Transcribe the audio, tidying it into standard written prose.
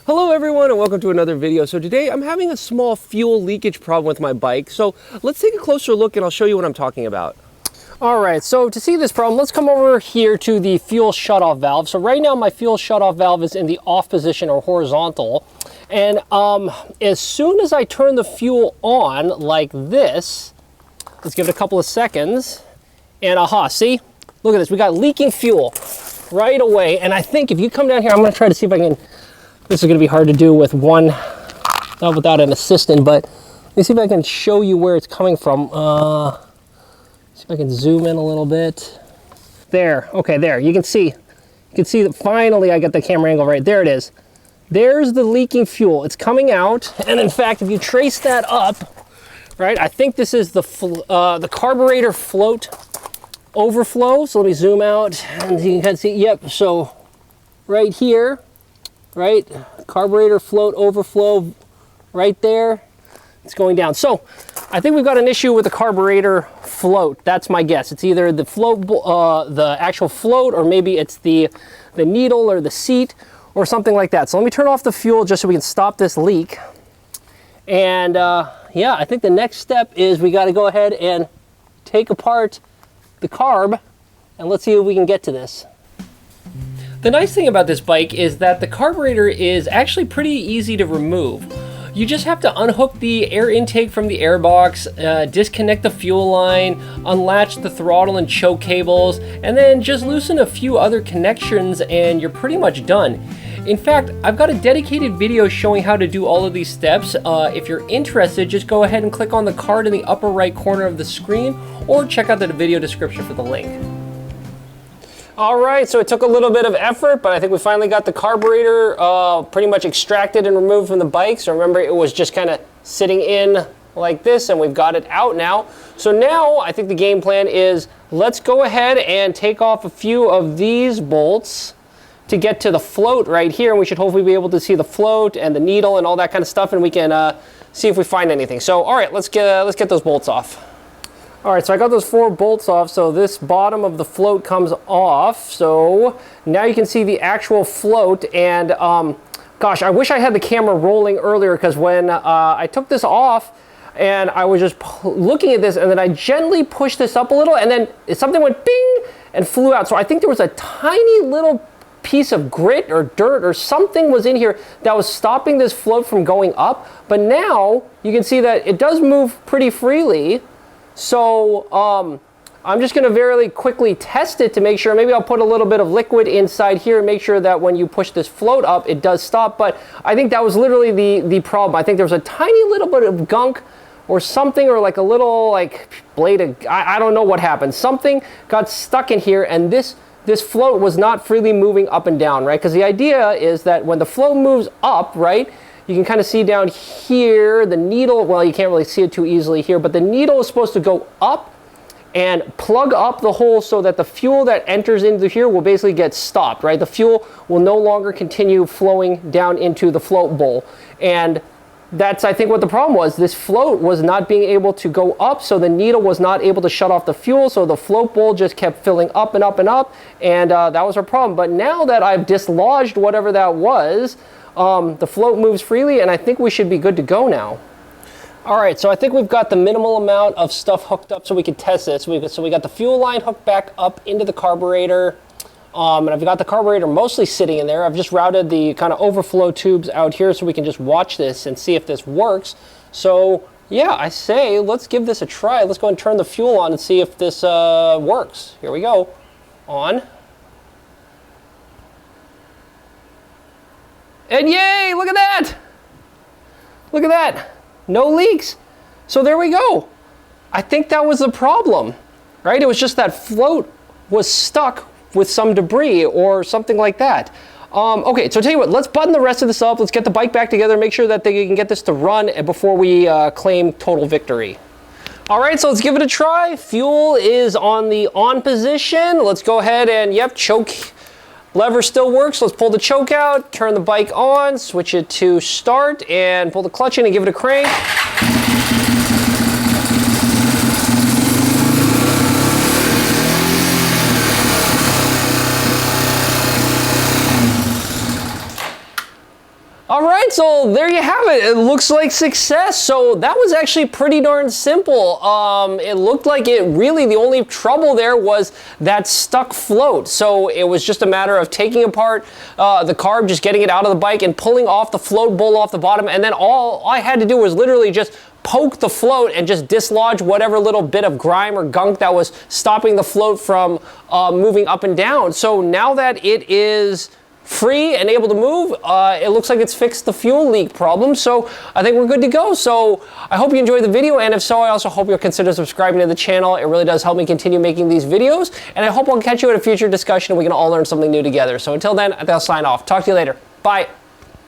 Hello everyone and welcome to another video. So today I'm having a small fuel leakage problem with my bike. So let's take a closer look and I'll show you what I'm talking about. All right, so to see this problem, let's come over here to the fuel shutoff valve. So right now my fuel shutoff valve is in the off position or horizontal. And as soon as I turn the fuel on like this, let's give it a couple of seconds. And aha, see? Look at this, we got leaking fuel right away. And I think if you come down here, I'm gonna try to see if I can, this is gonna be hard to do with one, not without an assistant, but let me see if I can show you where it's coming from. See if I can zoom in a little bit. There, okay, there, you can see that finally I got the camera angle right. There it is. There's the leaking fuel. It's coming out, and in fact, if you trace that up, right, I think this is the carburetor float overflow. So let me zoom out, and you can kind of see, yep, so right here, right, carburetor float overflow right there, it's going down. So I think we've got an issue with the carburetor float. That's my guess. It's either the float, the actual float, or maybe it's the needle or the seat or something like that. So let me turn off the fuel just so we can stop this leak. And yeah, I think the next step is we got to go ahead and take apart the carb and let's see if we can get to this. The nice thing about this bike is that the carburetor is actually pretty easy to remove. You just have to unhook the air intake from the airbox, disconnect the fuel line, unlatch the throttle and choke cables, and then just loosen a few other connections and you're pretty much done. In fact, I've got a dedicated video showing how to do all of these steps. If you're interested, just go ahead and click on the card in the upper right corner of the screen or check out the video description for the link. All right, so it took a little bit of effort, but I think we finally got the carburetor pretty much extracted and removed from the bike. So remember, it was just kind of sitting in like this, and we've got it out now. So now I think the game plan is let's go ahead and take off a few of these bolts to get to the float right here, and we should hopefully be able to see the float and the needle and all that kind of stuff, and we can see if we find anything. So all right, let's get those bolts off. All right, so I got those 4 bolts off, so this bottom of the float comes off. So now you can see the actual float, and gosh, I wish I had the camera rolling earlier, because when I took this off and I was just looking at this, and then I gently pushed this up a little, and then something went bing and flew out. So I think there was a tiny little piece of grit or dirt or something was in here that was stopping this float from going up. But now you can see that it does move pretty freely. So I'm just going to very quickly test it to make sure. Maybe I'll put a little bit of liquid inside here and make sure that when you push this float up, it does stop. But I think that was literally the problem. I think there was a tiny little bit of gunk or something, or like a little like blade of, I don't know what happened. Something got stuck in here, and this float was not freely moving up and down, right? Because the idea is that when the float moves up, right, you can kind of see down here, the needle, well, you can't really see it too easily here, but the needle is supposed to go up and plug up the hole so that the fuel that enters into here will basically get stopped, right? The fuel will no longer continue flowing down into the float bowl. And that's, I think, what the problem was. This float was not being able to go up, so the needle was not able to shut off the fuel, so the float bowl just kept filling up and up and up, and that was our problem. But now that I've dislodged whatever that was, the float moves freely, and I think we should be good to go now. All right, so I think we've got the minimal amount of stuff hooked up so we can test this. So we got the fuel line hooked back up into the carburetor, and I've got the carburetor mostly sitting in there. I've just routed the kind of overflow tubes out here so we can just watch this and see if this works. So yeah, I say let's give this a try. Let's go and turn the fuel on and see if this works. Here we go. On. And yay, look at that! Look at that, no leaks. So there we go. I think that was the problem, right? It was just that float was stuck with some debris or something like that. Okay, so I'll tell you what, let's button the rest of this up. Let's get the bike back together, make sure that they can get this to run before we claim total victory. All right, so let's give it a try. Fuel is on the on position. Let's go ahead and, yep, choke lever still works. Let's pull the choke out, turn the bike on, switch it to start, and pull the clutch in and give it a crank. All right, so there you have it. It looks like success. So that was actually pretty darn simple. It looked like the only trouble there was that stuck float. So it was just a matter of taking apart the carb, just getting it out of the bike and pulling off the float bowl off the bottom. And then all I had to do was literally just poke the float and just dislodge whatever little bit of grime or gunk that was stopping the float from moving up and down. So now that it is free and able to move, it looks like it's fixed the fuel leak problem, so I think we're good to go. So I hope you enjoyed the video, and if so, I also hope you'll consider subscribing to the channel. It really does help me continue making these videos, and I hope I'll catch you at a future discussion and we can all learn something new together. So until then, I think I'll sign off. Talk to you later. Bye.